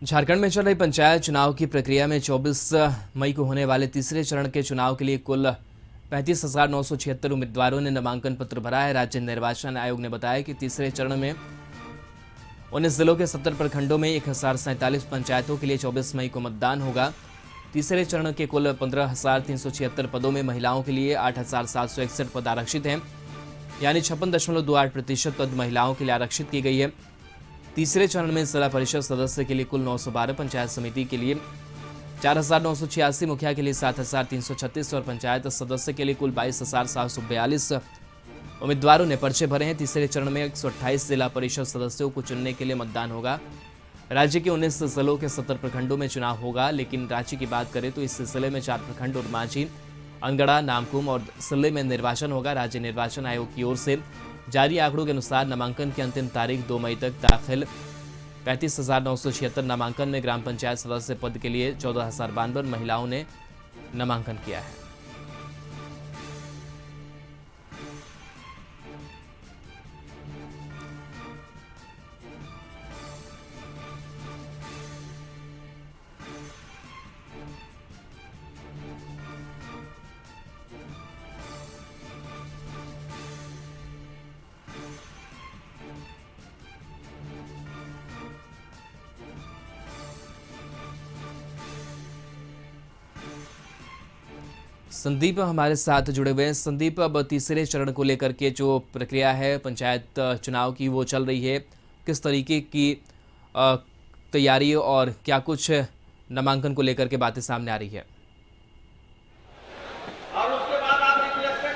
झारखंड में चल रही पंचायत चुनाव की प्रक्रिया में 24 मई को होने वाले तीसरे चरण के चुनाव के लिए कुल 35,976 उम्मीदवारों ने नामांकन पत्र भरा है। राज्य निर्वाचन आयोग ने बताया कि तीसरे चरण में 19 जिलों के 70 प्रखंडों में 1047 पंचायतों के लिए 24 मई को मतदान होगा। तीसरे चरण के कुल 15,376 पदों में महिलाओं के लिए 8,761 पद आरक्षित हैं, यानी 56.28% पद महिलाओं के लिए आरक्षित की गई है। तीसरे चरण में जिला परिषद सदस्य के लिए कुल 912, पंचायत समिति के लिए 4,986, मुखिया के लिए 7,336 और पंचायत सदस्य के लिए कुल 22,742 उम्मीदवारों ने पर्चे भरे हैं। तीसरे चरण में 128 जिला परिषद सदस्यों को चुनने के लिए मतदान होगा। राज्य के 19 जिलों के 70 प्रखंडों में चुनाव होगा, लेकिन रांची की बात करें तो इस सिलसिले में 4 प्रखंड और मांझी, अनगढ़ा, नामकुम और सिल्ले में निर्वाचन होगा। राज्य निर्वाचन आयोग की ओर से जारी आंकड़ों के अनुसार नामांकन की अंतिम तारीख 2 मई तक दाखिल 35,976 नामांकन में ग्राम पंचायत सदस्य पद के लिए 14,052 महिलाओं ने नामांकन किया है। संदीप हमारे साथ जुड़े हुए हैं। संदीप, अब तीसरे चरण को लेकर के जो प्रक्रिया है पंचायत चुनाव की वो चल रही है, किस तरीके की तैयारी और क्या कुछ नामांकन को लेकर के बातें सामने आ रही है?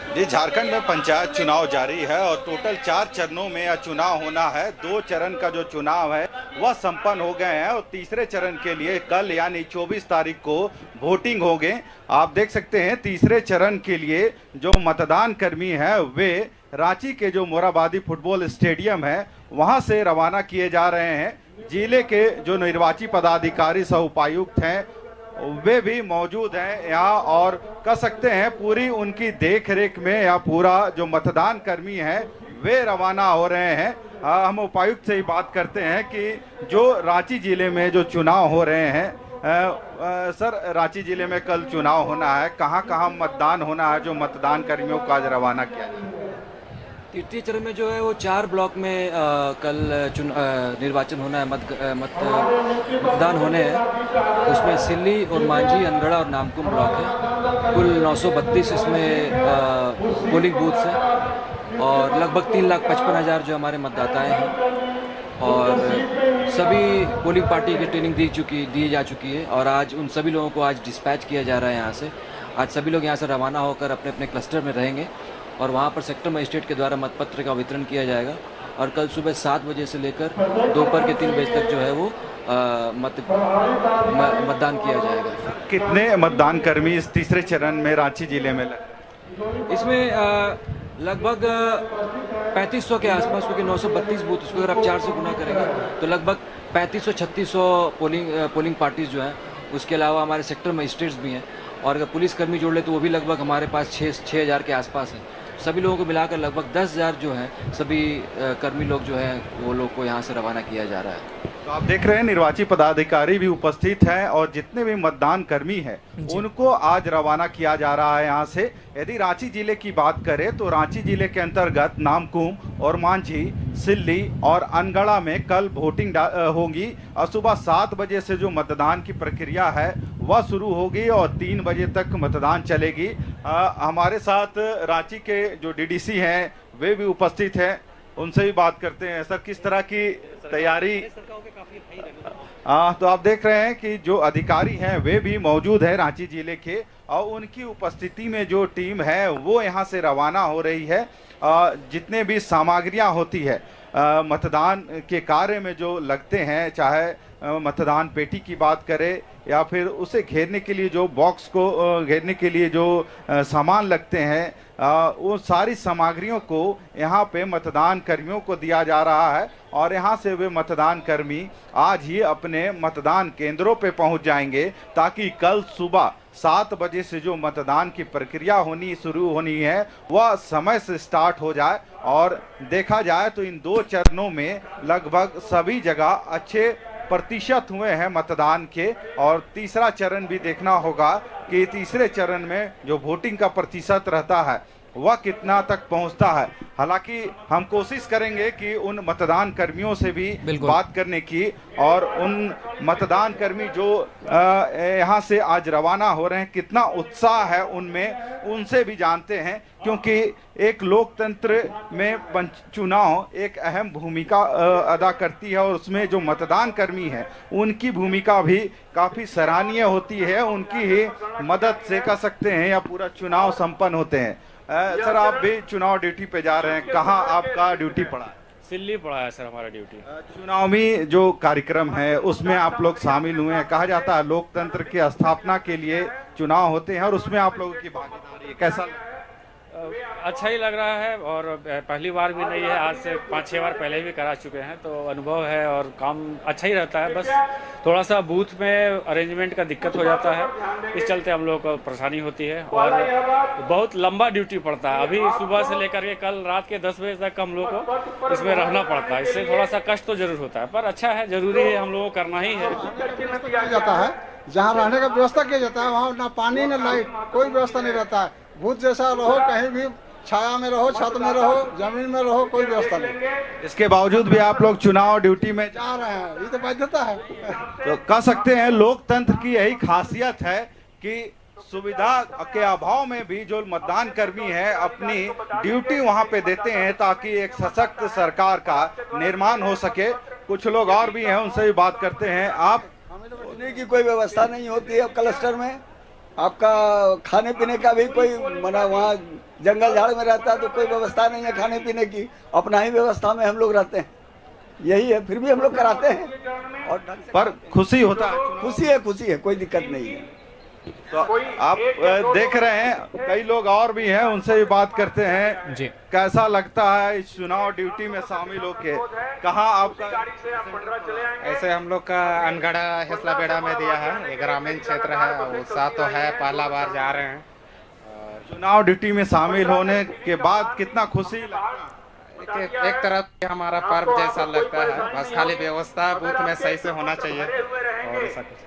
जी, झारखंड में पंचायत चुनाव जारी है और टोटल 4 चरणों में यह चुनाव होना है। 2 चरण का जो चुनाव है वह संपन्न हो गए हैं और तीसरे चरण के लिए कल यानी 24 तारीख को वोटिंग होंगे। आप देख सकते हैं तीसरे चरण के लिए जो मतदान कर्मी है वे रांची के जो मोराबादी फुटबॉल स्टेडियम है वहां से रवाना किए जा रहे हैं। जिले के जो निर्वाची पदाधिकारी सह उपायुक्त हैं वे भी मौजूद हैं यहाँ और कह सकते हैं पूरी उनकी देखरेख में या पूरा जो मतदान कर्मी हैं वे रवाना हो रहे हैं। हम उपायुक्त से ही बात करते हैं कि जो रांची जिले में जो चुनाव हो रहे हैं, सर रांची जिले में कल चुनाव होना है, कहाँ कहाँ मतदान होना है जो मतदान कर्मियों को आज रवाना किया जाए? तृतीय चरण में जो है वो 4 ब्लॉक में कल निर्वाचन होना है, मतदान होने हैं। उसमें सिल्ली और मांझी, अनगढ़ा और नामकुम ब्लॉक है। कुल 932 इसमें पोलिंग बूथ्स हैं और लगभग 3,55,000 जो हमारे मतदाताएं हैं और सभी पोलिंग पार्टी की ट्रेनिंग दी जा चुकी है और आज उन सभी लोगों को आज डिस्पैच किया जा रहा है यहाँ से। आज सभी लोग यहाँ से रवाना होकर अपने अपने क्लस्टर में रहेंगे और वहाँ पर सेक्टर मजिस्ट्रेट के द्वारा मतपत्र का वितरण किया जाएगा और कल सुबह 7 बजे से लेकर दोपहर के 3 बजे तक जो है वो मतदान किया जाएगा। कितने मतदान कर्मी इस तीसरे चरण में रांची जिले में लगे? इसमें लगभग 3500 के आसपास, क्योंकि 932 बूथ, उसको अगर आप 4 से गुना करेंगे तो लगभग 3500-3600 पोलिंग पार्टीज जो हैं। उसके अलावा हमारे सेक्टर मजिस्ट्रेट्स भी हैं और अगर पुलिसकर्मी जोड़ ले तो वो भी लगभग हमारे पास 6,000 के आसपास है। सभी लोगों को मिलाकर लगभग 10,000 जो हैं सभी कर्मी लोग जो हैं वो लोग को यहाँ से रवाना किया जा रहा है। तो आप देख रहे हैं निर्वाची पदाधिकारी भी उपस्थित हैं और जितने भी मतदान कर्मी हैं उनको आज रवाना किया जा रहा है यहाँ से। यदि रांची जिले की बात करें तो रांची जिले के अंतर्गत नामकुम और मांझी, सिल्ली और अनगढ़ा में कल वोटिंग होगी और सुबह 7 बजे से जो मतदान की प्रक्रिया है वह शुरू होगी और 3 बजे तक मतदान चलेगी। हमारे साथ रांची के जो डीडीसी हैं वे भी उपस्थित हैं, उनसे भी बात करते हैं। सर, किस तरह की तैयारी? तो आप देख रहे हैं कि जो अधिकारी हैं वे भी मौजूद हैं रांची जिले के और उनकी उपस्थिति में जो टीम है वो यहाँ से रवाना हो रही है। जितने भी सामग्रियाँ होती है मतदान के कार्य में जो लगते हैं, चाहे मतदान पेटी की बात करें या फिर उसे घेरने के लिए जो बॉक्स को घेरने के लिए जो सामान लगते हैं, वो सारी सामग्रियों को यहाँ पे मतदान कर्मियों को दिया जा रहा है और यहाँ से वे मतदान कर्मी आज ही अपने मतदान केंद्रों पे पहुँच जाएंगे ताकि कल सुबह 7 बजे से जो मतदान की प्रक्रिया शुरू होनी है वह समय से स्टार्ट हो जाए। और देखा जाए तो इन 2 चरणों में लगभग सभी जगह अच्छे प्रतिशत हुए हैं मतदान के, और तीसरा चरण भी देखना होगा कि तीसरे चरण में जो वोटिंग का प्रतिशत रहता है वह कितना तक पहुंचता है। हालांकि हम कोशिश करेंगे कि उन मतदान कर्मियों से भी बात करने की, और उन मतदान कर्मी जो यहाँ से आज रवाना हो रहे हैं कितना उत्साह है उनमें, उनसे भी जानते हैं, क्योंकि एक लोकतंत्र में चुनाव एक अहम भूमिका अदा करती है, और उसमें जो मतदान कर्मी हैं उनकी भूमिका भी काफ़ी सराहनीय होती है। उनकी ही मदद से कह सकते हैं या पूरा चुनाव संपन्न होते हैं। सर, आप भी चुनाव ड्यूटी पे जा रहे हैं, कहाँ आपका ड्यूटी पड़ा है? सिल्ली पड़ा है सर हमारा ड्यूटी। चुनावी जो कार्यक्रम है उसमें आप लोग शामिल हुए हैं। कहा जाता है लोकतंत्र की स्थापना के लिए चुनाव होते हैं, और उसमें आप लोगों की भागीदारी कैसा? अच्छा ही लग रहा है, और पहली बार भी नहीं है, आज से 5-6 बार पहले भी करा चुके हैं, तो अनुभव है और काम अच्छा ही रहता है। बस थोड़ा सा बूथ में अरेंजमेंट का दिक्कत हो जाता है, इस चलते हम लोग को परेशानी होती है, और बहुत लंबा ड्यूटी पड़ता है। अभी सुबह से लेकर के कल रात के 10 बजे तक हम लोग को इसमें रहना पड़ता है। इससे थोड़ा सा कष्ट तो जरूर होता है, पर अच्छा है, जरूरी है, हम लोगों को करना ही है। जाता है जहाँ रहने का व्यवस्था किया जाता है वहाँ ना पानी ना लाइट कोई व्यवस्था नहीं रहता है। भूत जैसा रहो, कहीं भी छाया में रहो, छत में रहो, जमीन में रहो, कोई व्यवस्था नहीं। इसके बावजूद भी आप लोग चुनाव ड्यूटी में जा रहे हैं, ये तो बाध्यता है। तो कह सकते हैं लोकतंत्र की यही खासियत है कि सुविधा के अभाव में भी जो मतदान कर्मी है अपनी ड्यूटी वहां पे देते हैं, ताकि एक सशक्त सरकार का निर्माण हो सके। कुछ लोग और भी हैं, उनसे भी बात करते हैं। आप? बचने की कोई व्यवस्था नहीं होती है क्लस्टर में। आपका खाने पीने का भी कोई मना, वहाँ जंगल झाड़ में रहता है तो कोई व्यवस्था नहीं है खाने पीने की, अपना ही व्यवस्था में हम लोग रहते हैं, यही है। फिर भी हम लोग कराते हैं, और पर खुशी होता है? खुशी है, कोई दिक्कत नहीं है। तो आप देख रहे हैं कई लोग और भी हैं, उनसे भी बात करते हैं जी। कैसा लगता है इस चुनाव ड्यूटी में शामिल होके? कहाँ आपका? ऐसे हम लोग का अनगढ़ हेसलाबेड़ा में दिया है, ये ग्रामीण क्षेत्र है, उत्साह तो है, पहला बार जा रहे हैं। चुनाव ड्यूटी में शामिल होने के बाद कितना खुशी लगता है? एक तरफ हमारा पर्व जैसा लगता है, बस खाली व्यवस्था बूथ में सही से होना चाहिए, और ऐसा कुछ।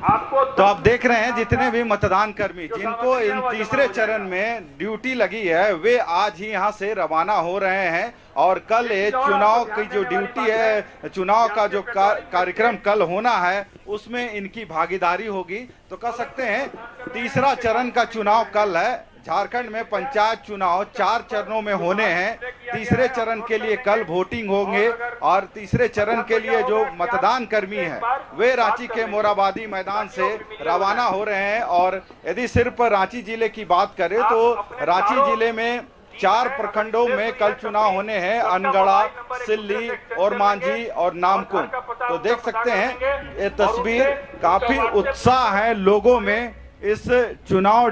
तो आप देख रहे हैं जितने भी मतदान कर्मी जिनको इन तीसरे चरण में ड्यूटी लगी है, वे आज ही यहां से रवाना हो रहे हैं, और कल ये चुनाव की जो ड्यूटी है, चुनाव का जो कार्यक्रम कल होना है, उसमें इनकी भागीदारी होगी। तो कह सकते हैं तीसरा चरण का चुनाव कल है। झारखंड में पंचायत चुनाव 4 चरणों में होने हैं। तीसरे चरण के लिए कल वोटिंग होंगे, और तीसरे चरण के लिए जो मतदान कर्मी हैं वे रांची के मोराबादी मैदान से रवाना हो रहे हैं। और यदि सिर्फ रांची जिले की बात करें तो रांची जिले में 4 प्रखंडों में कल चुनाव होने हैं, अनगढ़ा, सिल्ली और मांझी और नामकुम। तो देख सकते हैं ये तस्वीर, काफी उत्साह है लोगों में इस चुनाव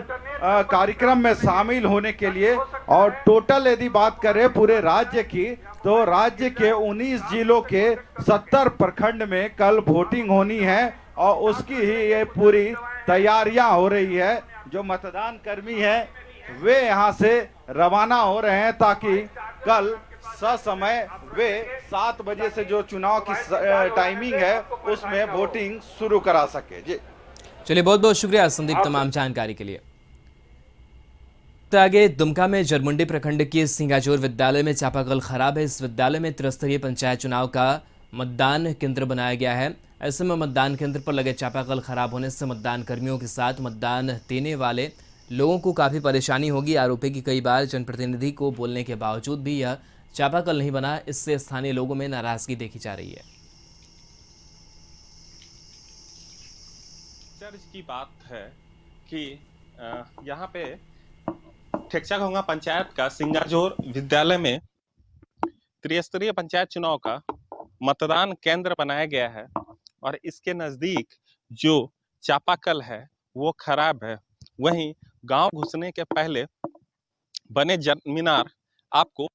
कार्यक्रम में शामिल होने के लिए। और टोटल यदि बात करें पूरे राज्य की, तो राज्य के 19 जिलों के 70 प्रखंड में कल वोटिंग होनी है, और उसकी ही ये पूरी तैयारियां हो रही है। जो मतदान कर्मी हैं वे यहां से रवाना हो रहे हैं, ताकि कल ससमय वे 7 बजे से जो चुनाव की टाइमिंग है उसमें वोटिंग शुरू करा सके। जी चलिए, बहुत बहुत शुक्रिया संदीप तमाम जानकारी के लिए। तो आगे दुमका में जरमुंडी प्रखंड के सिंगाजोर विद्यालय में चापाकल खराब है। इस विद्यालय में त्रिस्तरीय पंचायत चुनाव का मतदान केंद्र बनाया गया है। ऐसे में मतदान केंद्र पर लगे चापाकल खराब होने से मतदान कर्मियों के साथ मतदान देने वाले लोगों को काफ़ी परेशानी होगी। आरोप है कि कई बार जनप्रतिनिधि को बोलने के बावजूद भी यह चापाकल नहीं बना, इससे स्थानीय लोगों में नाराजगी देखी जा रही है। चर्च की बात है कि यहाँ पे ठेकचाखोंगा पंचायत का सिंगाजोर विद्यालय में त्रिस्तरीय पंचायत चुनाव का मतदान केंद्र बनाया गया है, और इसके नजदीक जो चापाकल है वो खराब है। वहीं गांव घुसने के पहले बने मीनार आपको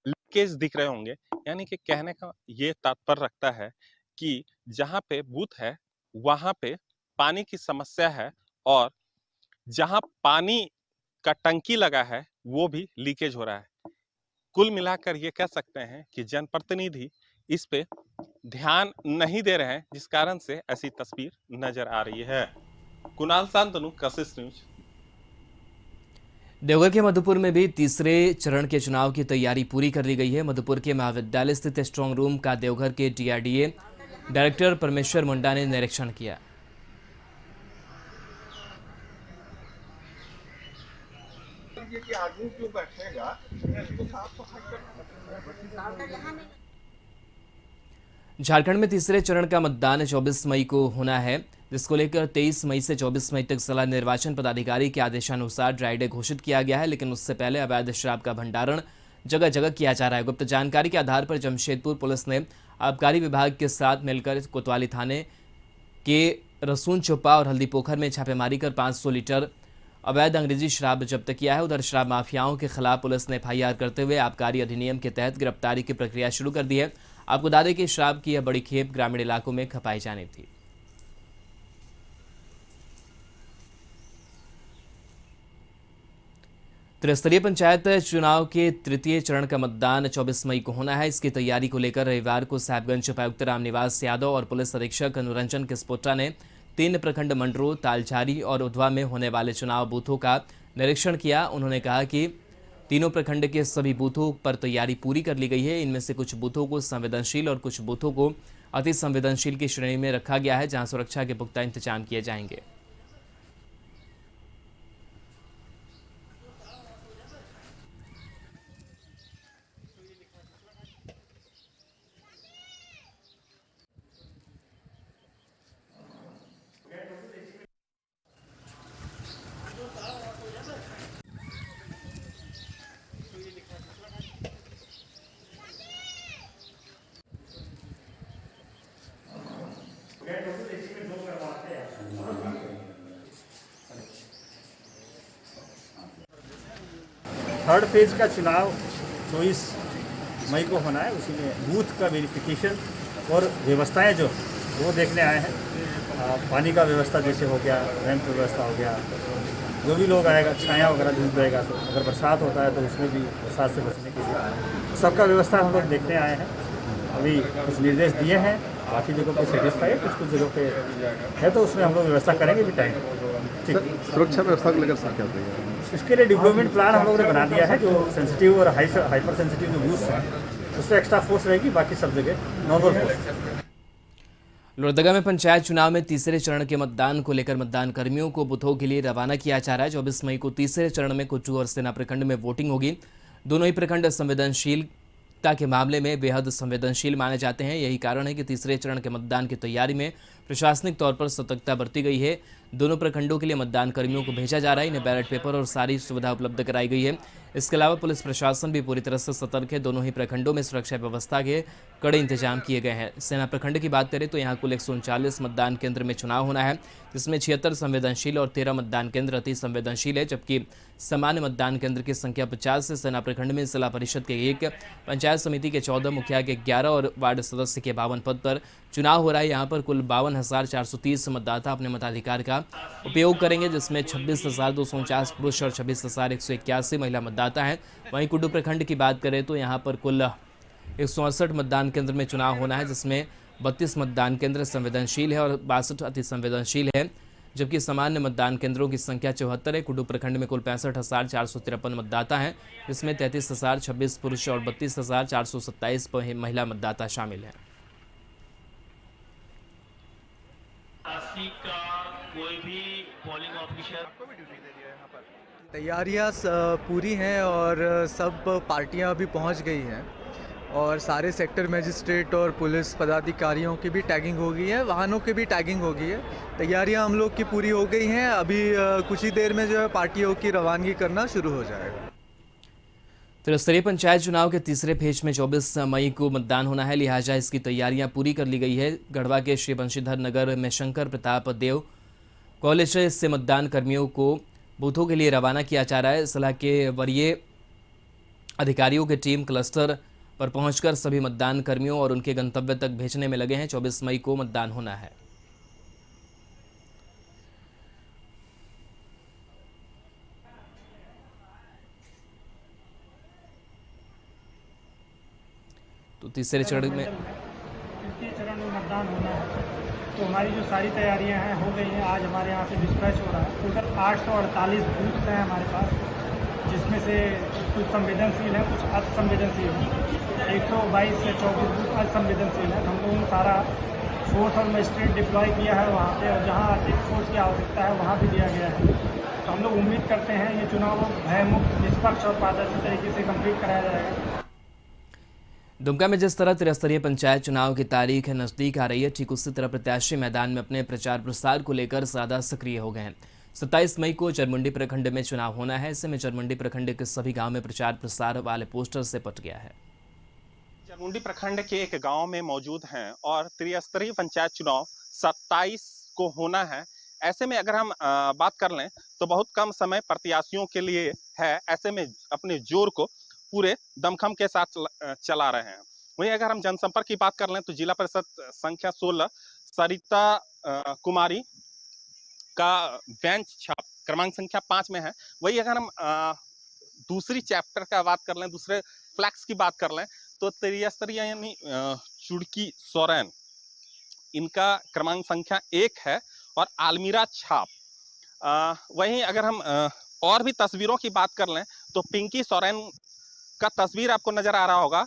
लीकेज दिख रहे होंगे, यानी कि कहने का ये तात्पर्य रखता है कि जहां पे बूथ है वहां पे पानी की समस्या है, और जहां पानी का टंकी लगा है वो भी लीकेज हो रहा है। कुल मिलाकर ये कह सकते हैं कि जनप्रतिनिधि इस पे ध्यान नहीं दे रहे हैं, जिस कारण से ऐसी तस्वीर नजर आ रही है। कुणाल शांतनु, कशिश न्यूज। देवघर के मधुपुर में भी तीसरे चरण के चुनाव की तैयारी पूरी कर ली गई है। मधुपुर के महाविद्यालय स्थित स्ट्रांग रूम का देवघर के DRDA डायरेक्टर परमेश्वर मुंडा ने निरीक्षण किया। झारखंड में तीसरे चरण का मतदान 24 मई को होना है, जिसको लेकर 23 मई से 24 मई तक जिला निर्वाचन पदाधिकारी के आदेशानुसार ड्राई डे घोषित किया गया है। लेकिन उससे पहले अवैध शराब का भंडारण जगह जगह किया जा रहा है। गुप्त जानकारी के आधार पर जमशेदपुर पुलिस ने आबकारी विभाग के साथ मिलकर कोतवाली थाने के रसून चौपा और हल्दी पोखर में छापेमारी कर 500 लीटर अवैध अंग्रेजी शराब जब्त किया है। उधर शराब माफियाओं के खिलाफ पुलिस ने FIR करते हुए आबकारी अधिनियम के तहत गिरफ्तारी की प्रक्रिया शुरू कर दी है। आपको बता दें कि शराब की यह बड़ी खेप ग्रामीण इलाकों में खपाई जानी थी। त्रिस्तरीय पंचायत चुनाव के तृतीय चरण का मतदान 24 मई को होना है। इसकी तैयारी को लेकर रविवार को साहिबगंज उपायुक्त रामनिवास यादव और पुलिस अधीक्षक अनुरंजन किस्पोट्टा ने 3 प्रखंड मंडलों तालझारी और उधवा में होने वाले चुनाव बूथों का निरीक्षण किया। उन्होंने कहा कि तीनों प्रखंड के सभी बूथों पर तैयारी पूरी कर ली गई है। इनमें से कुछ बूथों को संवेदनशील और कुछ बूथों को अति संवेदनशील की श्रेणी में रखा गया है, जहां सुरक्षा के पुख्ता इंतजाम किए जाएंगे। थर्ड फेज का चुनाव 24 मई को होना है। उसी में बूथ का वेरिफिकेशन और व्यवस्थाएं जो वो देखने आए हैं। पानी का व्यवस्था जैसे हो गया, रैंप व्यवस्था हो गया, जो भी लोग आएगा, छाया वगैरह धूप रहेगा, तो अगर बरसात होता है तो उसमें भी बरसात से बचने के लिए सबका व्यवस्था हम लोग देखने आए हैं। अभी कुछ निर्देश दिए हैं, बाकी जगहों पे सेटिस्फाई है, कुछ जगहों पे है, तो उसमें हम लोग व्यवस्था करेंगे भी टाइम। ठीक, सुरक्षा व्यवस्था को लेकर सर क्या बताइए? इसके लिए डेवलपमेंट प्लान हम लोगों ने बना दिया है। जो सेंसिटिव और हाइपर सेंसिटिव जो बूथ्स हैं उस पर एक्स्ट्रा फोर्स रहेगी, बाकी सब जगह नॉर्मल फोर्स। लोहरदगा में पंचायत चुनाव में तीसरे चरण के मतदान को लेकर मतदान कर्मियों को बूथों के लिए रवाना किया जा रहा है। 24 मई को तीसरे चरण में कुट्टू और सेना प्रखंड में वोटिंग होगी। दोनों ही प्रखंड संवेदनशीलता के मामले में बेहद संवेदनशील माने जाते हैं। यही कारण है कि तीसरे चरण के मतदान की तैयारी में प्रशासनिक तौर पर सतर्कता बरती गई है। दोनों प्रखंडों के लिए मतदान कर्मियों को भेजा जा रहा है। इन्हें बैलेट पेपर और सारी सुविधा उपलब्ध कराई गई है। इसके अलावा पुलिस प्रशासन भी पूरी तरह से सतर्क है। दोनों ही प्रखंडों में सुरक्षा व्यवस्था के कड़े इंतजाम किए गए हैं। सेना प्रखंड की बात करें तो यहाँ कुल 139 मतदान केंद्र में चुनाव होना है, जिसमें 76 संवेदनशील और 13 मतदान केंद्र अति संवेदनशील है, जबकि सामान्य मतदान केंद्र की संख्या 50 है। सेना प्रखंड में जिला परिषद के 1, पंचायत समिति के 14, मुखिया के 11 और वार्ड सदस्य के 52 पद पर चुनाव हो रहा है। यहाँ पर कुल 52,430 मतदाता अपने मताधिकार का उपयोग करेंगे, जिसमें 26,249 पुरुष और 26,181 महिला मतदाता हैं। वहीं कुड्डू प्रखंड की बात करें तो यहाँ पर कुल 168 मतदान केंद्र में चुनाव होना है, जिसमें 32 मतदान केंद्र संवेदनशील है और 62 अति संवेदनशील है, जबकि सामान्य मतदान केंद्रों की संख्या 74 है। कुड्डू प्रखंड में कुल 65,453 मतदाता हैं, जिसमें 33,026 पुरुष और 32,427 महिला मतदाता शामिल हैं। कोई भी पोलिंग ऑफिसर तैयारियां पूरी हैं और सब पार्टियां अभी पहुंच गई हैं और सारे सेक्टर मजिस्ट्रेट और पुलिस पदाधिकारियों की भी टैगिंग हो गई है, वाहनों की भी टैगिंग हो गई है। तैयारियां हम लोग की पूरी हो गई हैं। अभी कुछ ही देर में जो है पार्टियों की रवानगी करना शुरू हो जाएगा। त्रिस्तरीय पंचायत चुनाव के तीसरे फेज में 24 मई को मतदान होना है, लिहाजा इसकी तैयारियां पूरी कर ली गई है। गढ़वा के श्री बंशीधर नगर में शंकर प्रताप देव कॉलेज से मतदान कर्मियों को बूथों के लिए रवाना किया जा रहा है। जिला के वरीय अधिकारियों की टीम क्लस्टर पर पहुंचकर सभी मतदान कर्मियों और उनके गंतव्य तक भेजने में लगे हैं। 24 मई को मतदान होना है। तो तीसरे चरण में मतदान होना है, तो हमारी जो सारी तैयारियां हैं हो गई हैं। आज हमारे यहाँ से डिस्पैच हो रहा है। टोटल 848 बूथ्स हैं हमारे पास, जिसमें से कुछ संवेदनशील हैं, कुछ असंवेदनशील हैं। 122 से 24 बूथ असंवेदनशील है। हम लोगों ने सारा फोर्स और मजिस्ट्रेट डिप्लॉय किया है वहाँ पे, और जहाँ अतिरिक्त फोर्स की आवश्यकता है वहाँ भी दिया गया है। तो हम लोग उम्मीद करते हैं ये चुनाव भयमुक्त, निष्पक्ष और पारदर्शी तरीके से कंप्लीट कराया जाएगा। दुमका में जिस तरह त्रिस्तरीय पंचायत चुनाव की तारीख नजदीक आ रही है, ठीक उसी तरह प्रत्याशी मैदान में अपने प्रचार प्रसार को लेकर ज्यादा सक्रिय हो गए हैं। 27 मई को चरमुंडी प्रखंड में चुनाव होना है। ऐसे में चरमुंडी प्रखंड के सभी गांव में प्रचार प्रसार वाले पोस्टर से पट गया है। चरमुंडी प्रखंड के एक गांव में मौजूद हैं और त्रिस्तरीय पंचायत चुनाव 27 को होना है। ऐसे में अगर हम बात कर लें तो बहुत कम समय प्रत्याशियों के लिए है। ऐसे में अपने जोर को पूरे दमखम के साथ चला रहे हैं। वहीं अगर हम जनसंपर्क की बात कर लें तो जिला परिषद संख्या 16 सरिता कुमारी का बेंच छाप क्रमांक संख्या 5 में है। वही अगर हम दूसरी चैप्टर का बात कर लें, दूसरे फ्लैक्स की बात कर लें तो त्रिस्तरीय यानी चुड़की सोरेन, इनका क्रमांक संख्या 1 है और आलमीरा छाप। वहीं अगर हम और भी तस्वीरों की बात कर लें तो पिंकी सोरेन का तस्वीर आपको नजर आ रहा होगा।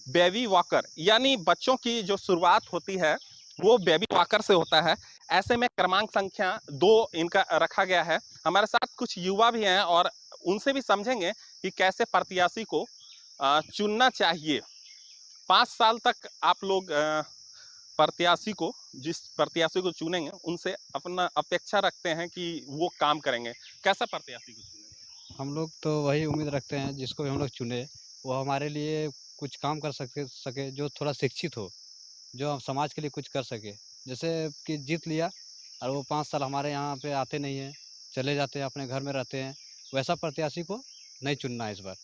बेबी वॉकर यानी बच्चों की जो शुरुआत होती है वो बेबी वॉकर से होता है। ऐसे में क्रमांक संख्या 2 इनका रखा गया है। हमारे साथ कुछ युवा भी हैं और उनसे भी समझेंगे कि कैसे प्रत्याशी को चुनना चाहिए। 5 साल तक आप लोग जिस प्रत्याशी को चुनेंगे उनसे अपना अपेक्षा रखते हैं कि वो काम करेंगे। कैसा प्रत्याशी को चुनेंगे? हम लोग तो वही उम्मीद रखते हैं जिसको भी हम लोग चुने वो हमारे लिए कुछ काम कर सके, जो थोड़ा शिक्षित हो, जो समाज के लिए कुछ कर सके। जैसे कि जीत लिया और वो 5 साल हमारे यहाँ पे आते नहीं हैं, चले जाते हैं, अपने घर में रहते हैं, वैसा प्रत्याशी को नहीं चुनना है इस बार।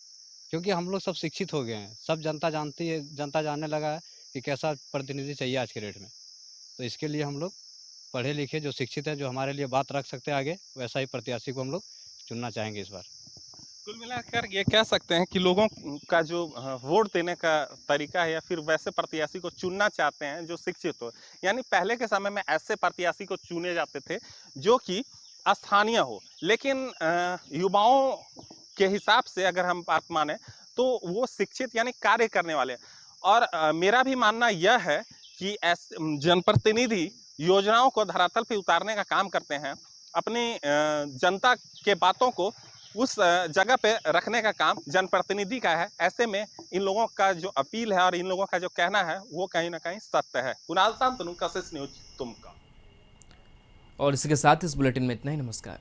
क्योंकि हम लोग सब शिक्षित हो गए हैं, सब जनता जानती है, जनता जानने लगा है कि कैसा प्रतिनिधि चाहिए आज के डेट में। तो इसके लिए हम लोग पढ़े लिखे जो शिक्षित हैं, जो हमारे लिए बात रख सकते हैं आगे, वैसा ही प्रत्याशी को हम लोग चुनना चाहेंगे इस बार। कुल मिलाकर ये कह सकते हैं कि लोगों का जो वोट देने का तरीका है या फिर वैसे प्रत्याशी को चुनना चाहते हैं जो शिक्षित हो। यानी पहले के समय में ऐसे प्रत्याशी को चुने जाते थे जो कि स्थानीय हो, लेकिन युवाओं के हिसाब से अगर हम बात माने तो वो शिक्षित यानी कार्य करने वाले। और मेरा भी मानना यह है कि जनप्रतिनिधि योजनाओं को धरातल पे उतारने का काम करते हैं, अपनी जनता के बातों को उस जगह पे रखने का काम जनप्रतिनिधि का है। ऐसे में इन लोगों का जो अपील है और इन लोगों का जो कहना है वो कहीं ना कहीं सत्य है। कुणाल शांतनु, कशिश न्यूज, दुमका। और इसी के साथ इस बुलेटिन में इतना ही। नमस्कार।